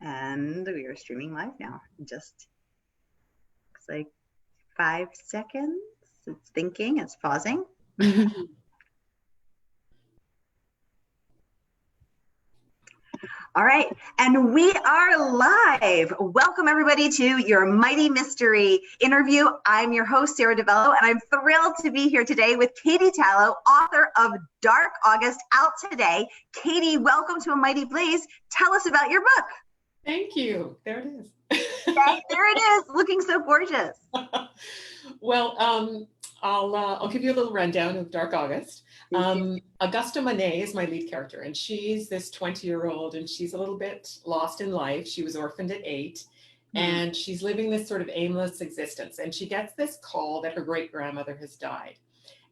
And we are streaming live now. Just looks like 5 seconds. It's thinking, it's pausing. All right, and we are live. Welcome everybody to your Mighty Mystery interview. I'm your host, Sara DiVello, and I'm thrilled to be here today with Katie Tallo, author of Dark August, out today. Katie, welcome to A Mighty Blaze. Tell us about your book. Thank you. There it is. Okay, there it is, looking so gorgeous. Well, I'll give you a little rundown of Dark August. Augusta Monet is my lead character, and she's this 20-year-old, and she's a little bit lost in life. She was orphaned at 8, and she's living this sort of aimless existence. And she gets this call that her great-grandmother has died.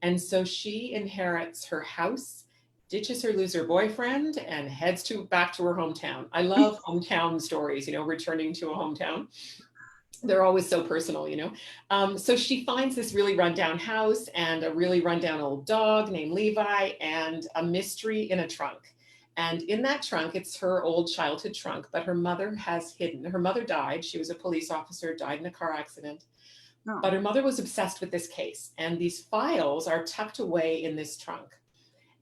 And so she inherits her house, ditches her loser boyfriend, and heads back to her hometown. I love hometown stories, returning to a hometown. They're always so personal, So she finds this really rundown house and a really rundown old dog named Levi and a mystery in a trunk. And in that trunk, it's her old childhood trunk, but her mother has hidden. Her mother died. She was a police officer, died in a car accident. Oh. But her mother was obsessed with this case. And these files are tucked away in this trunk.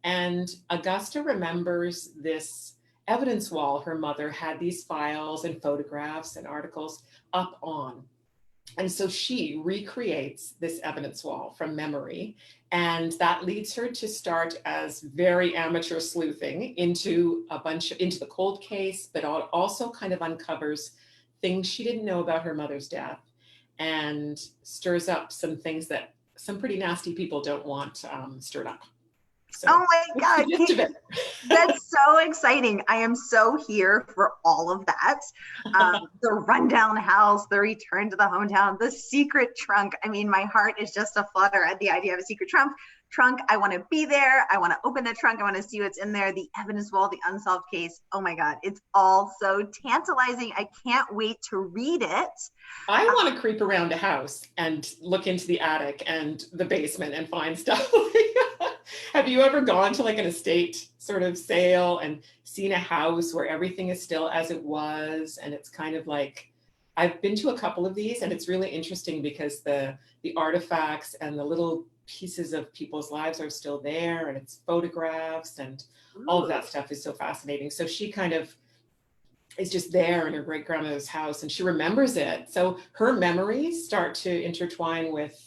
And Augusta remembers this evidence wall her mother had these files and photographs and articles up on. And so she recreates this evidence wall from memory. And that leads her to start as very amateur sleuthing into the cold case, but also kind of uncovers things she didn't know about her mother's death and stirs up some things that some pretty nasty people don't want stirred up. So, oh my God, Katie, that's so exciting. I am so here for all of that. The rundown house, the return to the hometown, the secret trunk. I mean, my heart is just aflutter at the idea of a secret trunk. I want to be there. I want to open the trunk. I want to see what's in there. The evidence wall, the unsolved case. Oh my God, it's all so tantalizing. I can't wait to read it. I want to creep around a house and look into the attic and the basement and find stuff. Have you ever gone to like an estate sort of sale and seen a house where everything is still as it was? And it's kind of like, I've been to a couple of these, and it's really interesting because the artifacts and the little pieces of people's lives are still there, and it's photographs and all of that stuff is so fascinating. So she kind of is just there in her great grandmother's house and she remembers it. So her memories start to intertwine with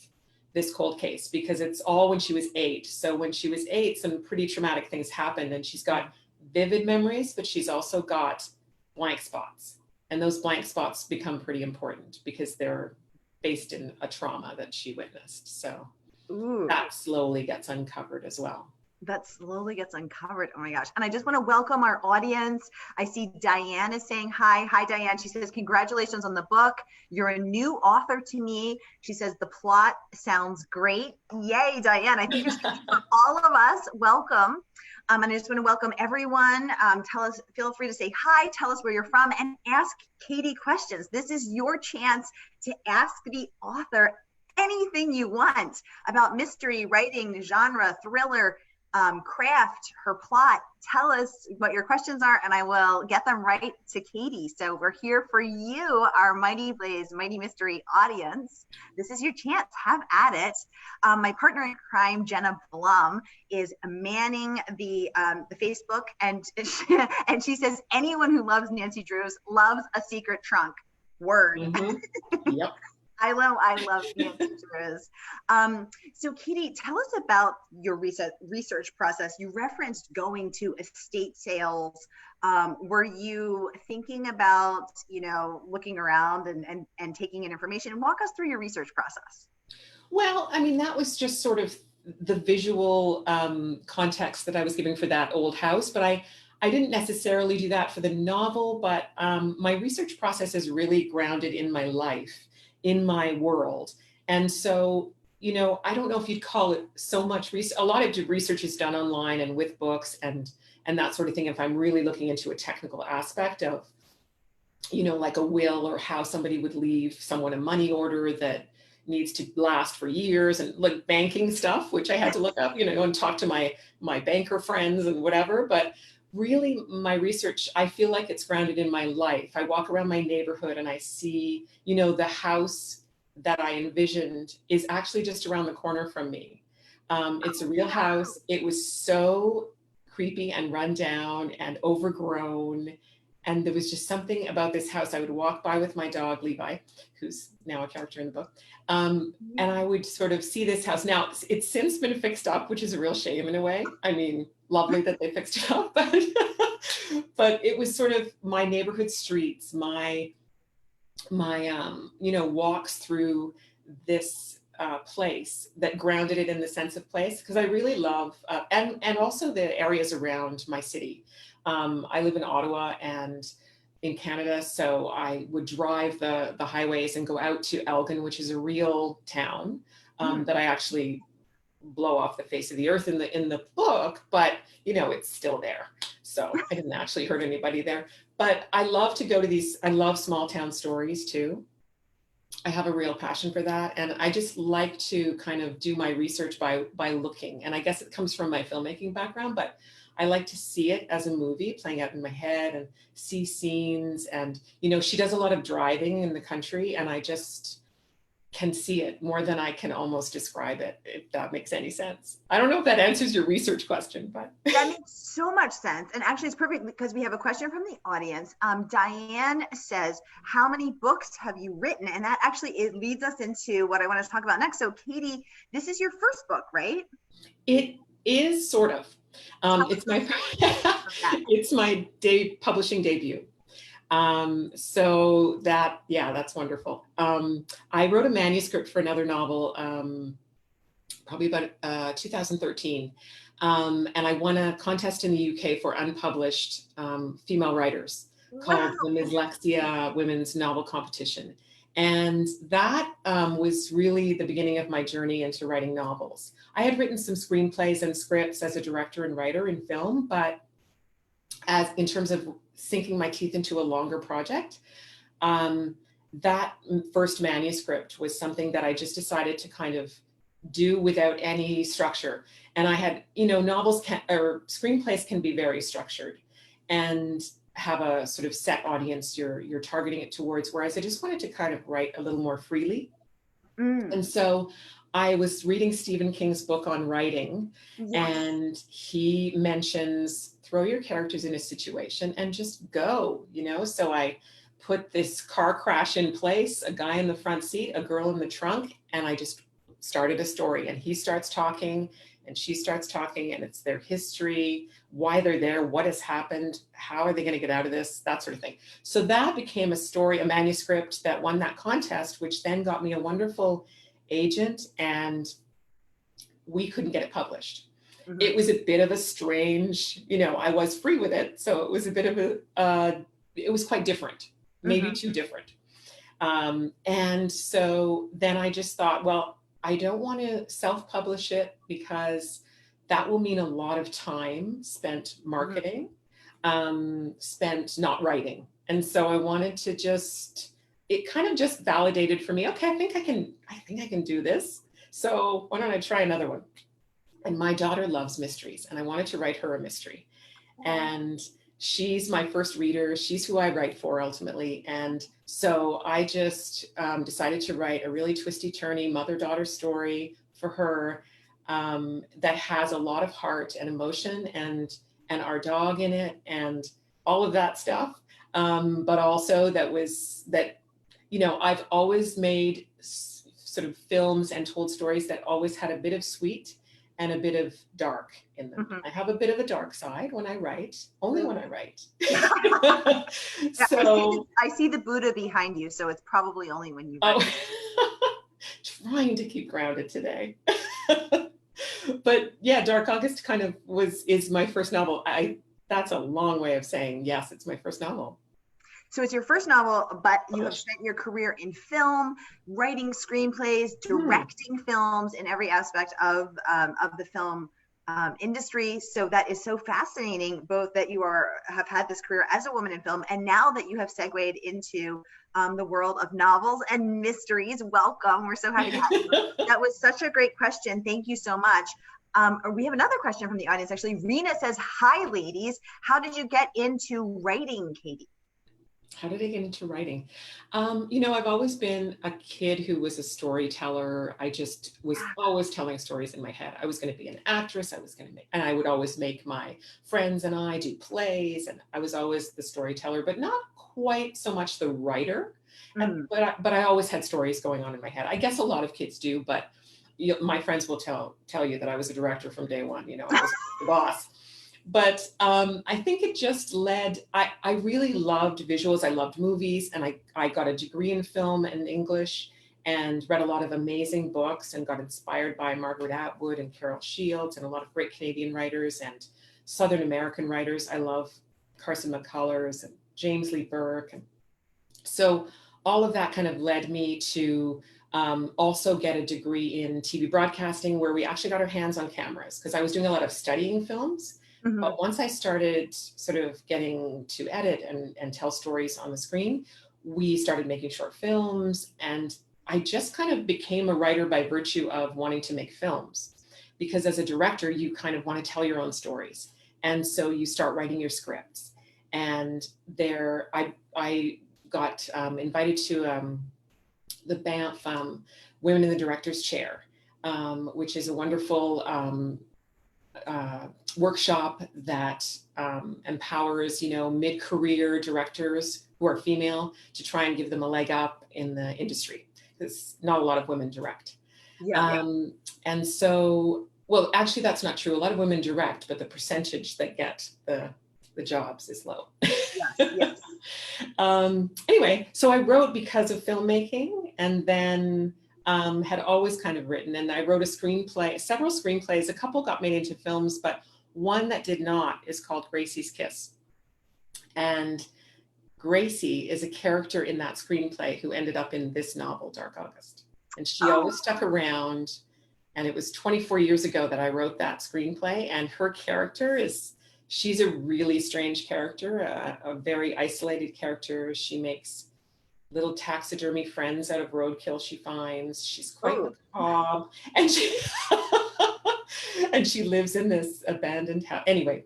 this cold case because it's all when she was 8. So when she was 8, some pretty traumatic things happened, and she's got vivid memories, but she's also got blank spots. And those blank spots become pretty important because they're based in a trauma that she witnessed. So that slowly gets uncovered as well. That slowly gets uncovered. Oh my gosh. And I just want to welcome our audience. I see Diane is saying hi. Hi, Diane. She says, congratulations on the book. You're a new author to me. She says, the plot sounds great. Yay, Diane. I think you're speaking for all of us. Welcome. And I just want to welcome everyone. Feel free to say hi, tell us where you're from, and ask Katie questions. This is your chance to ask the author anything you want about mystery, writing, genre, thriller, craft, her plot. Tell us what your questions are and I will get them right to Katie. So we're here for you, our Mighty Blaze, Mighty Mystery audience. This is your chance. Have at it. My partner in crime, Jenna Blum, is manning the Facebook, and she says anyone who loves Nancy Drews loves a secret trunk. Word. Yep. I love Nancy Drews. So Katie, tell us about your research process. You referenced going to estate sales. Were you thinking about, looking around and taking in information? Walk us through your research process. Well, I mean, that was just sort of the visual context that I was giving for that old house, but I didn't necessarily do that for the novel, but my research process is really grounded in my life, in my world. And so, I don't know if you'd call it so much research. A lot of research is done online and with books and that sort of thing. If I'm really looking into a technical aspect of, like a will or how somebody would leave someone a money order that needs to last for years, and like banking stuff, which I had to look up, and talk to my banker friends and whatever. But really my research, I feel like it's grounded in my life. I walk around my neighborhood and I see, you know, the house that I envisioned is actually just around the corner from me. It's a real house. It was so creepy and run down and overgrown. And there was just something about this house. I would walk by with my dog, Levi, who's now a character in the book. And I would sort of see this house. Now, it's since been fixed up, which is a real shame in a way. I mean, lovely that they fixed it up, but it was sort of my neighborhood streets, my you know, walks through this place that grounded it in the sense of place, because I really love and also the areas around my city. I live in Ottawa and in Canada, so I would drive the highways and go out to Elgin, which is a real town that I actually blow off the face of the earth in the book, but you know, it's still there. So I didn't actually hurt anybody there. But I love to go to these, I love small town stories too. I have a real passion for that. And I just like to kind of do my research by looking. And I guess it comes from my filmmaking background, but I like to see it as a movie playing out in my head and see scenes. And, you know, she does a lot of driving in the country and I just can see it more than I can almost describe it, if that makes any sense. I don't know if that answers your research question, but. That makes so much sense. And actually it's perfect because we have a question from the audience. Diane says, how many books have you written? And that actually, it leads us into what I want to talk about next. So Katie, this is your first book, right? It is sort of. It's my it's my publishing debut. So that, yeah, that's wonderful. I wrote a manuscript for another novel, probably about 2013. And I won a contest in the UK for unpublished female writers called the Mislexia Women's Novel Competition. And that was really the beginning of my journey into writing novels. I had written some screenplays and scripts as a director and writer in film, but as in terms of sinking my teeth into a longer project, that first manuscript was something that I just decided to kind of do without any structure. And I had, you know, novels or screenplays can be very structured and have a sort of set audience you're targeting it towards, whereas I just wanted to kind of write a little more freely. And so I was reading Stephen King's book on writing, and he mentions throw your characters in a situation and just go, you know? So I put this car crash in place, a guy in the front seat, a girl in the trunk, and I just started a story. And he starts talking and she starts talking, and it's their history, why they're there, what has happened, how are they going to get out of this, that sort of thing. So that became a story, a manuscript that won that contest, which then got me a wonderful agent, and we couldn't get it published. It was a bit of a strange, you know, I was free with it. So it was a bit of a, it was quite different, maybe too different. And so then I just thought, well, I don't want to self-publish it because that will mean a lot of time spent marketing, spent not writing. And so I wanted to just, it kind of just validated for me, okay, I think I can do this. So why don't I try another one? And my daughter loves mysteries, and I wanted to write her a mystery. And she's my first reader. She's who I write for ultimately. And so I just decided to write a really twisty-turny mother-daughter story for her that has a lot of heart and emotion and our dog in it and all of that stuff. But also that, you know, I've always made sort of films and told stories that always had a bit of sweet and a bit of dark in them. I have a bit of a dark side when I write, only when I write. So I see the Buddha behind you, so it's probably only when you write. Trying to keep grounded today. But yeah, Dark August kind of is my first novel. That's a long way of saying, yes, it's my first novel. So it's your first novel, but you have spent your career in film, writing screenplays, directing films in every aspect of the film industry. So that is so fascinating, both that you have had this career as a woman in film, and now that you have segued into the world of novels and mysteries. Welcome. We're so happy to have you. That was such a great question. Thank you so much. We have another question from the audience. Actually, Rena says, "Hi, ladies. How did you get into writing, Katie?" How did I get into writing? I've always been a kid who was a storyteller. I just was always telling stories in my head. I was going to be an actress. And I would always make my friends and I do plays. And I was always the storyteller, but not quite so much the writer. But I always had stories going on in my head. I guess a lot of kids do, but my friends will tell you that I was a director from day one. I was the boss. But I think it just led, I really loved visuals. I loved movies, and I got a degree in film and English and read a lot of amazing books and got inspired by Margaret Atwood and Carol Shields and a lot of great Canadian writers and Southern American writers. I love Carson McCullers and James Lee Burke. And so all of that kind of led me to also get a degree in TV broadcasting, where we actually got our hands on cameras, because I was doing a lot of studying films. But once I started sort of getting to edit and tell stories on the screen, we started making short films. And I just kind of became a writer by virtue of wanting to make films. Because as a director, you kind of want to tell your own stories. And so you start writing your scripts. And I got invited to the Banff Women in the Director's Chair, which is a wonderful workshop that empowers, mid-career directors who are female to try and give them a leg up in the industry, because not a lot of women direct. And so, well, actually, that's not true. A lot of women direct, but the percentage that get the jobs is low. Yes. Anyway, so I wrote because of filmmaking, and then had always kind of written, and I wrote several screenplays. A couple got made into films, but one that did not is called Gracie's Kiss. And Gracie is a character in that screenplay who ended up in this novel, Dark August. And she always stuck around. And it was 24 years ago that I wrote that screenplay. And her character she's a really strange character, a very isolated character. She makes little taxidermy friends out of roadkill she finds. She's quite macabre, and she lives in this abandoned house. Anyway,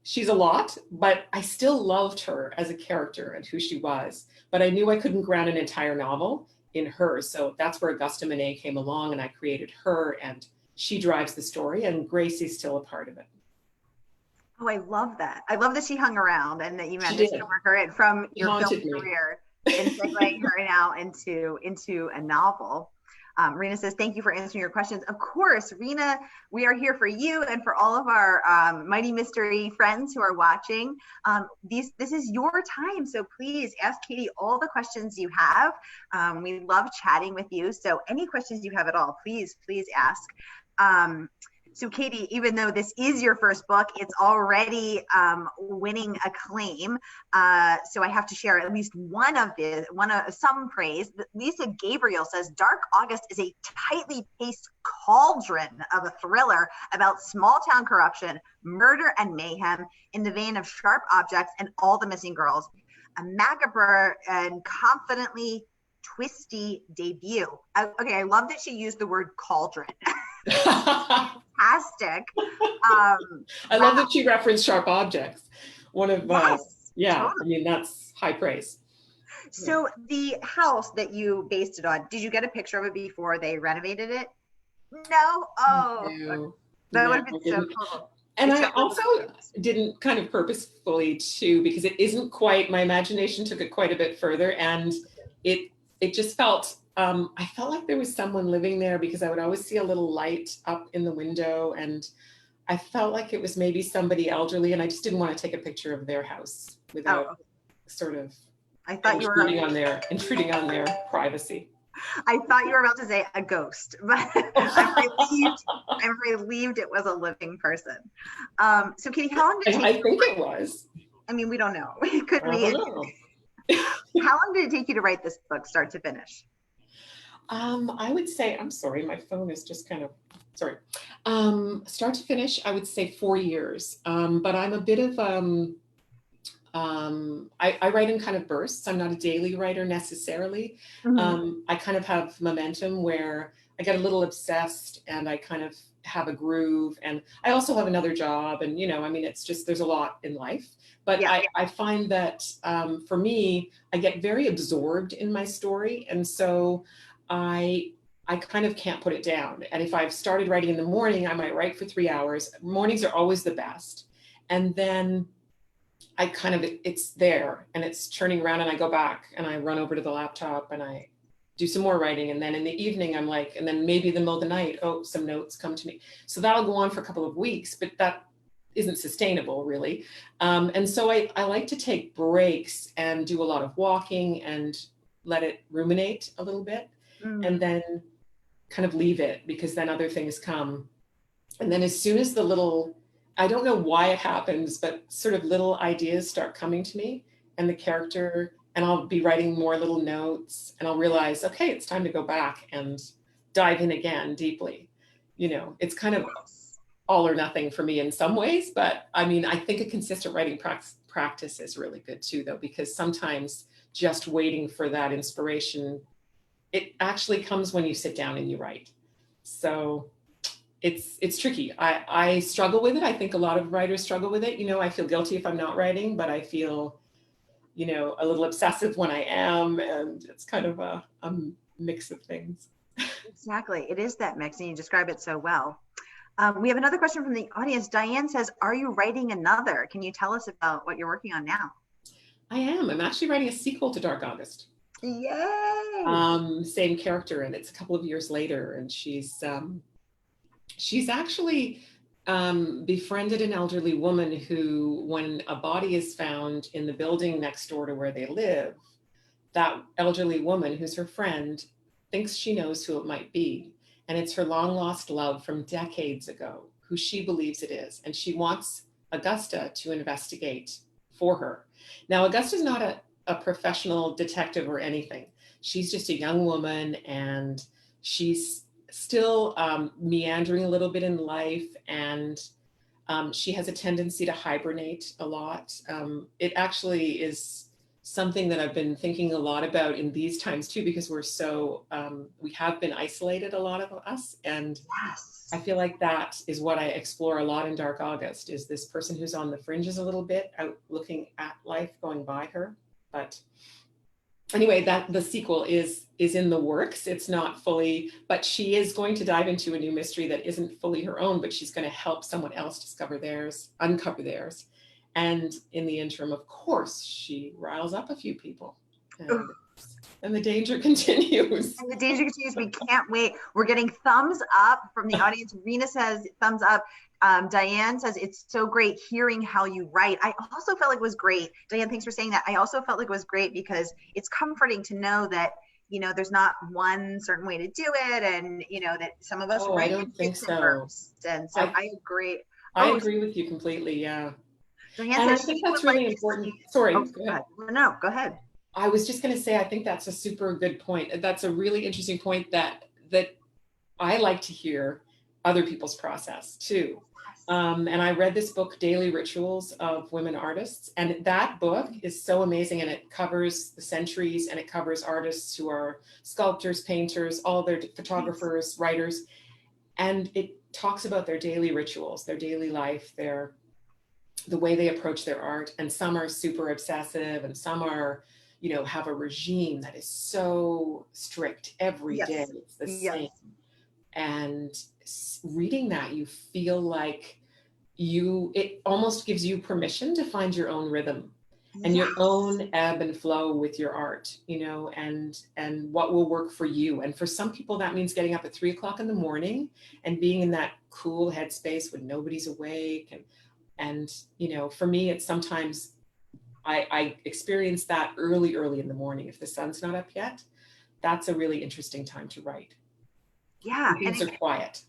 she's a lot, but I still loved her as a character and who she was. But I knew I couldn't ground an entire novel in her. So that's where Augusta Manet came along, and I created her, and she drives the story, and Gracie's still a part of it. Oh, I love that. I love that she hung around and that you managed to work her in from your film career and segueing her now into a novel. Rena says, "Thank you for answering your questions." Of course, Rena, we are here for you and for all of our Mighty Mystery friends who are watching. This is your time, so please ask Katie all the questions you have. We love chatting with you, so any questions you have at all, please ask. So Katie, even though this is your first book, it's already winning acclaim. So I have to share at least some praise. Lisa Gabriel says, "Dark August is a tightly paced cauldron of a thriller about small town corruption, murder, and mayhem in the vein of Sharp Objects and All the Missing Girls. A macabre and confidently twisty debut." Okay, I love that she used the word cauldron. Fantastic. I love that she referenced Sharp Objects. One of totally. I mean, that's high praise. So the house that you based it on, did you get a picture of it before they renovated it? No. That would have been so cool. And I also didn't kind of purposefully too, because it isn't quite, my imagination took it quite a bit further, and it just felt, I felt like there was someone living there, because I would always see a little light up in the window, and I felt like it was maybe somebody elderly, and I just didn't want to take a picture of their house without sort of intruding on their privacy. I thought you were about to say a ghost, but I'm relieved it was a living person. So Katie, how long did it take? I think it was. I mean, we don't know. It could be. How long did it take you to write this book, start to finish? I would say, I'm sorry, my phone is just kind of, sorry. Start to finish, I would say 4 years. But I'm a bit of, I write in kind of bursts. I'm not a daily writer necessarily. I kind of have momentum where I get a little obsessed, and I kind of have a groove. And I also have another job, and, I mean, it's just, there's a lot in life. But Yeah. I find that for me, I get very absorbed in my story. And so I kind of can't put it down. And if I've started writing in the morning, I might write for 3 hours. Mornings are always the best. And then it's there and it's churning around, and I go back and I run over to the laptop and I do some more writing. And then in the evening, I'm like, and then maybe in the middle of the night, oh, some notes come to me. So that'll go on for a couple of weeks, but that isn't sustainable really. And so I like to take breaks and do a lot of walking and let it ruminate a little bit, and then kind of leave it, because then other things come. And then as soon as I don't know why it happens, but sort of little ideas start coming to me, and the character, and I'll be writing more little notes, and I'll realize, okay, it's time to go back and dive in again deeply. It's kind of all or nothing for me in some ways, but I mean, I think a consistent writing practice is really good too, though, because sometimes just waiting for that inspiration, it actually comes when you sit down and you write. So it's tricky. I struggle with it. I think a lot of writers struggle with it. I feel guilty if I'm not writing, but I feel, a little obsessive when I am, and it's kind of a mix of things. Exactly. It is that mix, and you describe it so well. We have another question from the audience. Diane says, are you writing another? Can you tell us about what you're working on now? I am. I'm actually writing a sequel to Dark August. Yay! Same character, and it's a couple of years later, and she's actually befriended an elderly woman who, when a body is found in the building next door to where they live, that elderly woman, who's her friend, thinks she knows who it might be. And it's her long lost love from decades ago, who she believes it is. And she wants Augusta to investigate for her. Now, Augusta's not a professional detective or anything. She's just a young woman, and she's still meandering a little bit in life, and she has a tendency to hibernate a lot. It actually is something that I've been thinking a lot about in these times too, because we have been isolated, a lot of us. And yes. I feel like that is what I explore a lot in Dark August, is this person who's on the fringes a little bit, out looking at life going by her. But anyway, that the sequel is in the works. It's not fully, but she is going to dive into a new mystery that isn't fully her own, but she's going to help someone else uncover theirs. And in the interim, of course, she riles up a few people, and the danger continues. And the danger continues. We can't wait. We're getting thumbs up from the audience. Rena says thumbs up. Diane says, it's so great hearing how you write. I also felt like it was great. Diane, thanks for saying that. I also felt like it was great because it's comforting to know that, there's not one certain way to do it. And, that some of us I don't think so. And so I agree. I agree with you completely. Yeah. Diane and says I think that's really important. Sorry. Go ahead. No, go ahead. I was just going to say, I think that's a super good point. That's a really interesting point that I like to hear other people's process too. And I read this book, Daily Rituals of Women Artists. And that book is so amazing. And it covers the centuries, and it covers artists who are sculptors, painters, all their photographers, writers. And it talks about their daily rituals, their daily life, the way they approach their art. And some are super obsessive, and some are, have a regime that is so strict every day. It's the same. And reading that, you feel like it almost gives you permission to find your own rhythm and your own ebb and flow with your art, and what will work for you. And for some people, that means getting up at 3:00 in the morning and being in that cool headspace when nobody's awake. And for me, it's sometimes I experience that early in the morning. If the sun's not up yet, that's a really interesting time to write. Yeah. Things are quiet.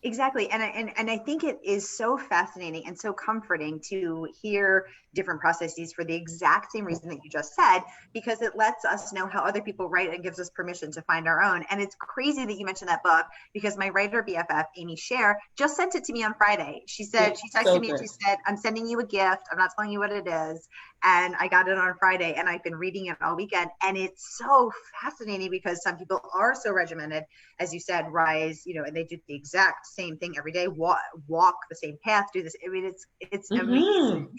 Exactly. And I think it is so fascinating and so comforting to hear different processes for the exact same reason that you just said, because it lets us know how other people write and gives us permission to find our own. And it's crazy that you mentioned that book, because my writer BFF, Amy Scher, just sent it to me on Friday. She said, she texted me and she said, I'm sending you a gift. I'm not telling you what it is. And I got it on Friday, and I've been reading it all weekend. And it's so fascinating because some people are so regimented, as you said, rise, you know, and they do the exact same thing every day, walk the same path, do this. I mean, it's amazing.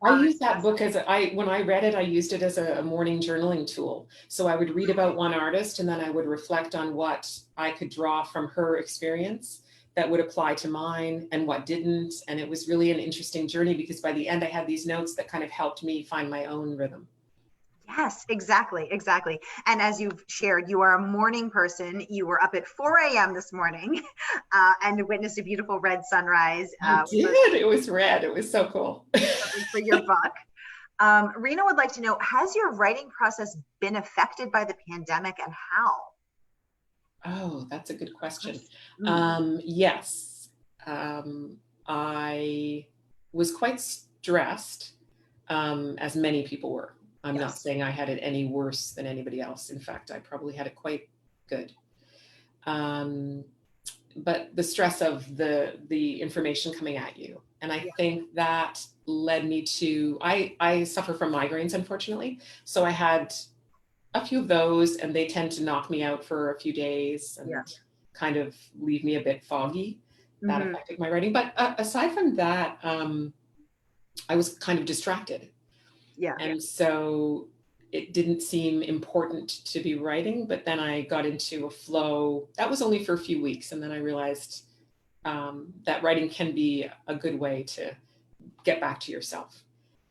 I use that book when I read it, I used it as a morning journaling tool. So I would read about one artist, and then I would reflect on what I could draw from her experience that would apply to mine and what didn't. And it was really an interesting journey, because by the end I had these notes that kind of helped me find my own rhythm. Yes, exactly. And as you've shared, you are a morning person. You were up at 4 a.m. this morning and witnessed a beautiful red sunrise. I did. It was red. It was so cool. For your book. Rena would like to know, has your writing process been affected by the pandemic, and how? Oh, that's a good question. Yes. I was quite stressed, as many people were. I'm not saying I had it any worse than anybody else. In fact, I probably had it quite good. But the stress of the information coming at you. And I think that led me to, I suffer from migraines, unfortunately. So I had a few of those, and they tend to knock me out for a few days and kind of leave me a bit foggy. That affected my writing. But aside from that, I was kind of distracted. And so it didn't seem important to be writing, but then I got into a flow. That was only for a few weeks. And then I realized that writing can be a good way to get back to yourself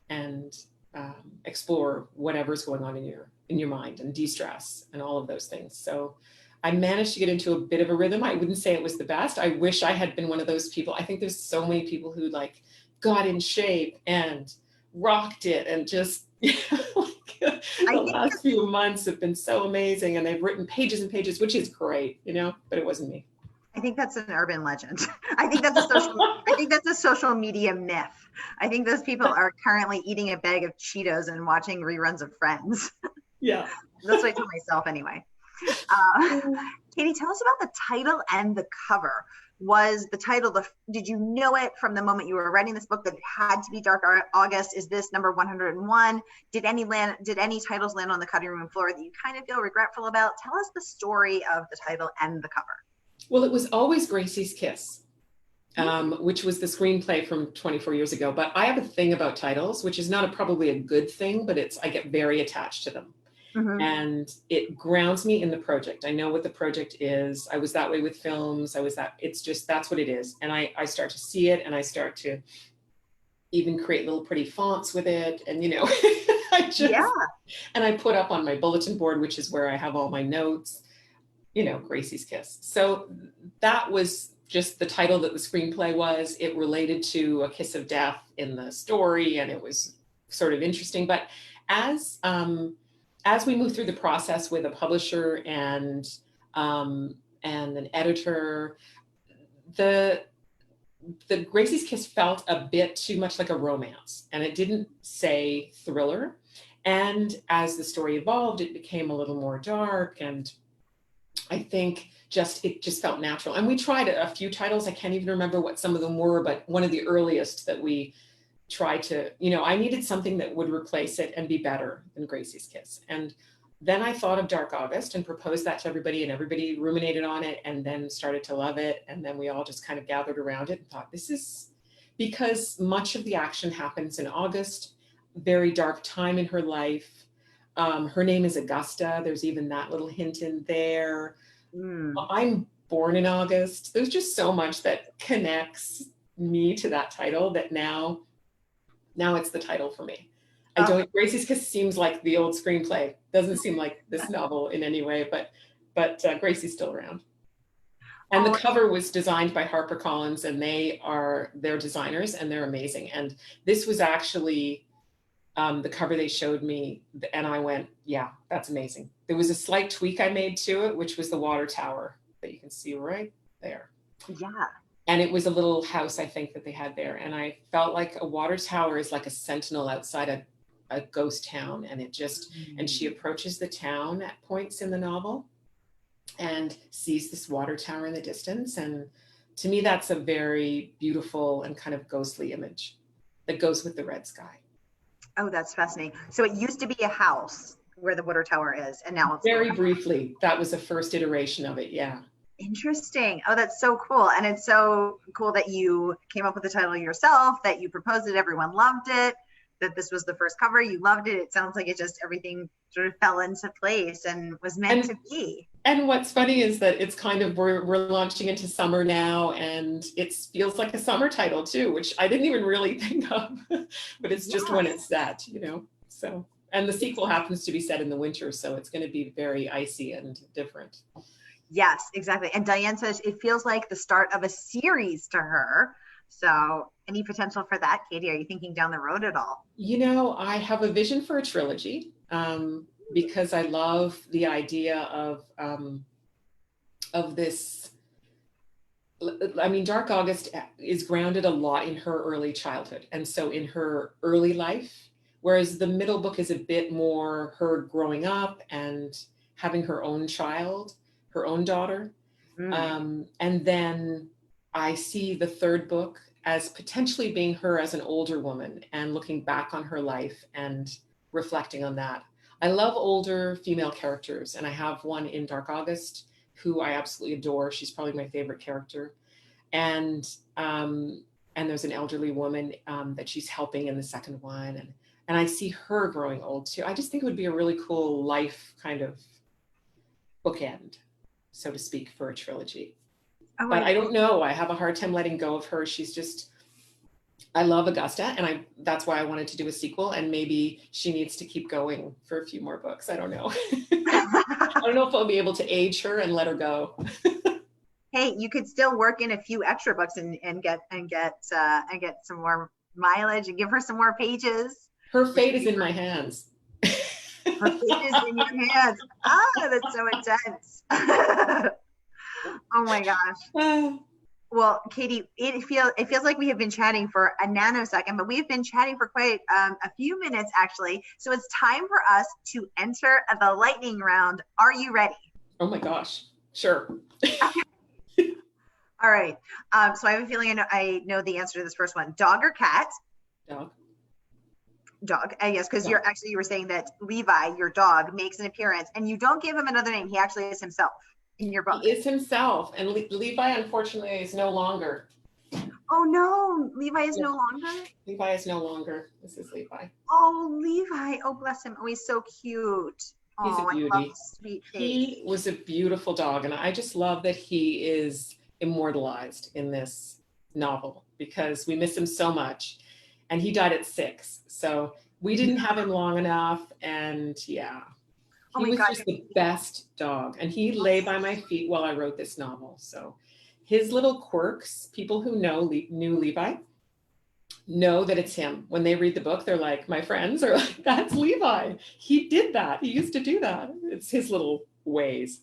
and explore whatever's going on in your mind, and de-stress and all of those things. So I managed to get into a bit of a rhythm. I wouldn't say it was the best. I wish I had been one of those people. I think there's so many people who like got in shape and rocked it, and just the last few months have been so amazing, and they've written pages and pages, which is great, you know, but it wasn't me. I think that's an urban legend. I think that's a social media myth. I think those people are currently eating a bag of Cheetos and watching reruns of Friends. Yeah. That's what I tell myself anyway. Katie, tell us about the title and the cover. Was the title, did you know it from the moment you were writing this book that it had to be Dark August? Is this number 101? Did any titles land on the cutting room floor that you kind of feel regretful about? Tell us the story of the title and the cover. Well, it was always Gracie's Kiss, which was the screenplay from 24 years ago. But I have a thing about titles, which is not probably a good thing, but I get very attached to them. And it grounds me in the project. I know what the project is. I was that way with films. That's what it is. And I start to see it, and I start to even create little pretty fonts with it. And, you know, and I put up on my bulletin board, which is where I have all my notes, you know, Gracie's Kiss. So that was just the title that the screenplay was. It related to a kiss of death in the story, and it was sort of interesting. But as we move through the process with a publisher and an editor, the Gracie's Kiss felt a bit too much like a romance, and it didn't say thriller. And as the story evolved, it became a little more dark, and I think it just felt natural. And we tried a few titles. I can't even remember what some of them were, but one of the earliest that we try to, you know, I needed something that would replace it and be better than Gracie's Kiss. And then I thought of Dark August and proposed that to everybody, and everybody ruminated on it and then started to love it. And then we all just kind of gathered around it and thought, this is because much of the action happens in August, very dark time in her life. Her name is Augusta. There's even that little hint in there. I'm born in August. There's just so much that connects me to that title that now it's the title for me. Gracie's Kiss seems like the old screenplay. Doesn't seem like this novel in any way, but Gracie's still around. And the cover was designed by HarperCollins, and they're designers, and they're amazing. And this was actually the cover they showed me, and I went, yeah, that's amazing. There was a slight tweak I made to it, which was the water tower that you can see right there. Yeah. And it was a little house, I think, that they had there. And I felt like a water tower is like a sentinel outside a ghost town. And and she approaches the town at points in the novel and sees this water tower in the distance. And to me, that's a very beautiful and kind of ghostly image that goes with the red sky. Oh, that's fascinating. So it used to be a house where the water tower is, and now it's very briefly. That was the first iteration of it. Yeah. Interesting. Oh, that's so cool. And it's so cool that you came up with the title yourself, that you proposed it, everyone loved it, that this was the first cover, you loved it. It sounds like it just everything sort of fell into place and was meant to be. And what's funny is that it's kind of, we're launching into summer now, and it feels like a summer title too, which I didn't even really think of, but it's just when it's set, you know, so. And the sequel happens to be set in the winter, so it's going to be very icy and different. Yes, exactly. And Diane says it feels like the start of a series to her. So any potential for that, Katie? Are you thinking down the road at all? You know, I have a vision for a trilogy because I love the idea of this. I mean, Dark August is grounded a lot in her early childhood. And so in her early life, whereas the middle book is a bit more her growing up and having her own child, her own daughter. And then I see the third book as potentially being her as an older woman and looking back on her life and reflecting on that. I love older female characters, and I have one in Dark August who I absolutely adore. She's probably my favorite character. And there's an elderly woman that she's helping in the second one. And I see her growing old too. I just think it would be a really cool life kind of bookend, so to speak, for a trilogy. But I don't know. I have a hard time letting go of her. She's just, I love Augusta, and that's why I wanted to do a sequel, and maybe she needs to keep going for a few more books. I don't know. I don't know if I'll be able to age her and let her go. Hey, you could still work in a few extra books and get some more mileage and give her some more pages. Her fate is in my hands. Her fate is in your hands. That's so intense. Oh my gosh. Well, Katie, it feels like we have been chatting for a nanosecond, but we've been chatting for quite a few minutes actually. So it's time for us to enter the lightning round. Are you ready? Oh my gosh. Sure. All right. So I have a feeling I know the answer to this first one. Dog or cat? Dog. Yes, because you were saying that Levi, your dog, makes an appearance, and you don't give him another name. He actually is himself in your book. He is himself, and Levi, unfortunately, is no longer. Oh no, Levi is no longer? Levi is no longer. This is Levi. Oh, Levi. Oh, bless him. Oh, he's so cute. He's a beauty. I love his sweet face. He was a beautiful dog, and I just love that he is immortalized in this novel because we miss him so much. And he died at 6. So we didn't have him long enough. And yeah, he was just the best dog. And he lay by my feet while I wrote this novel. So his little quirks, people who knew Levi know that it's him. When they read the book, they're like, my friends are like, that's Levi. He did that. He used to do that. It's his little ways.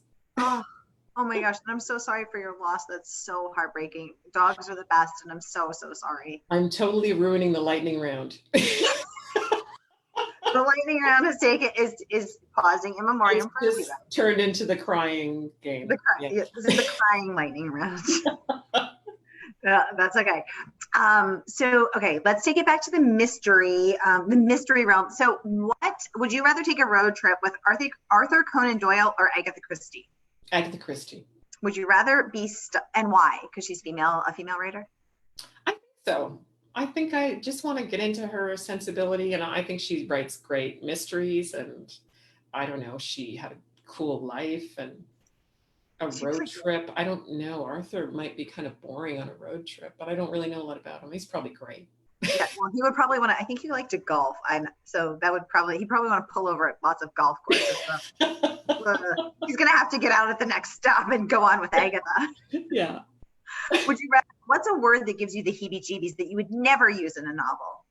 Oh my gosh, and I'm so sorry for your loss. That's so heartbreaking. Dogs are the best, and I'm so sorry. I'm totally ruining the lightning round. The lightning round is pausing in memoriam for Levi. Turned into the crying game. This is the crying lightning round. That's okay. So okay, let's take it back to the mystery realm. So what would you rather take a road trip with Arthur Conan Doyle or Agatha Christie? Agatha Christie. Would you rather be and why? Because she's a female writer? I think so. I think I just want to get into her sensibility, and I think she writes great mysteries, and I don't know, she had a cool life and a road trip. I don't know. Arthur might be kind of boring on a road trip, but I don't really know a lot about him. He's probably great. Yeah, well, he would probably want to. I think he liked to golf, so that would he'd probably want to pull over at lots of golf courses. He's gonna have to get out at the next stop and go on with Agatha. Yeah. Would you rather? What's a word that gives you the heebie-jeebies that you would never use in a novel?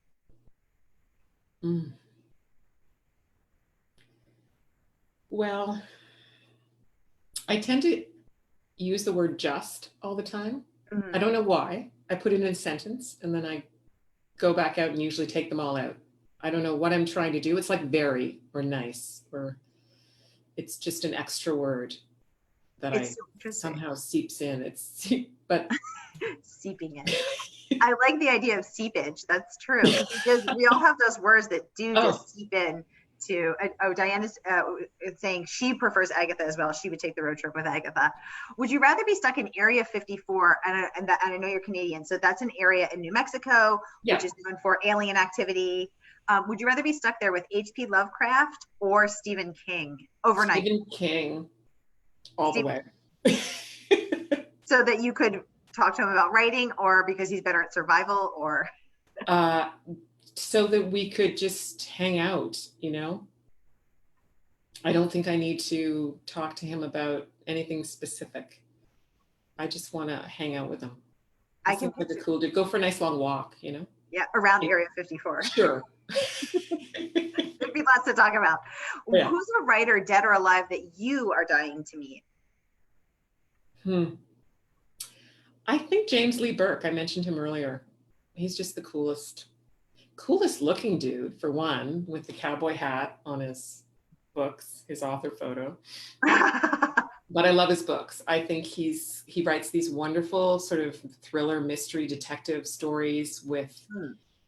Well, I tend to use the word just all the time. I don't know why. I put it in a sentence and then I go back out and usually take them all out. I don't know what I'm trying to do. It's like very or nice, or it's just an extra word that It's I so interesting. somehow seeps in. It's but Seeping in. I like the idea of seepage. That's true. Because we all have those words that do oh, just seep in to, Diana's saying she prefers Agatha as well. She would take the road trip with Agatha. Would you rather be stuck in Area 54? And I know you're Canadian, so that's an area in New Mexico, yeah. which is known for alien activity. Would you rather be stuck there with H.P. Lovecraft or Stephen King overnight? Stephen King all the way. So that you could talk to him about writing, or because he's better at survival, or so that we could just hang out, you know. I don't think I need to talk to him about anything specific. I just want to hang out with him. I can like a cool dude. Go for a nice long walk, you know. Yeah, around Area 54. Sure. There'd be lots to talk about. Yeah. Who's a writer, dead or alive, that you are dying to meet? I think James Lee Burke. I mentioned him earlier. He's just the coolest looking dude, for one, with the cowboy hat on his books, his author photo. But I love his books. I think he writes these wonderful sort of thriller, mystery, detective stories with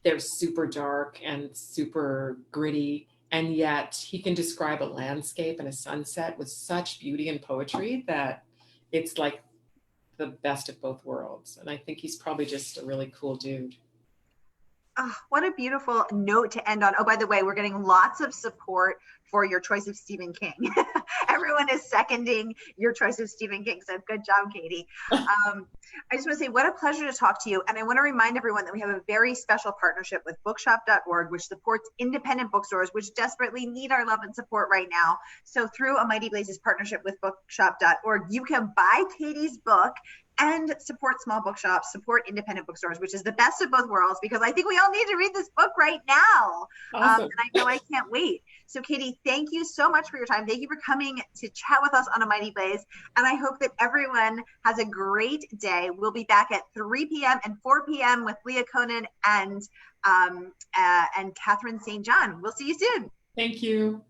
they're super dark and super gritty, and yet he can describe a landscape and a sunset with such beauty and poetry that it's like the best of both worlds. And I think he's probably just a really cool dude. Oh, what a beautiful note to end on. Oh, by the way, we're getting lots of support for your choice of Stephen King. Everyone is seconding your choice of Stephen King. So good job, Katie. I just want to say what a pleasure to talk to you. And I want to remind everyone that we have a very special partnership with bookshop.org, which supports independent bookstores, which desperately need our love and support right now. So through A Mighty Blazes partnership with bookshop.org, you can buy Katie's book and support small bookshops, support independent bookstores, which is the best of both worlds, because I think we all need to read this book right now. Awesome. And I know I can't wait. So Katie, thank you so much for your time. Thank you for coming to chat with us on A Mighty Blaze. And I hope that everyone has a great day. We'll be back at 3 p.m. and 4 p.m. with Leah Conan and Catherine St. John. We'll see you soon. Thank you.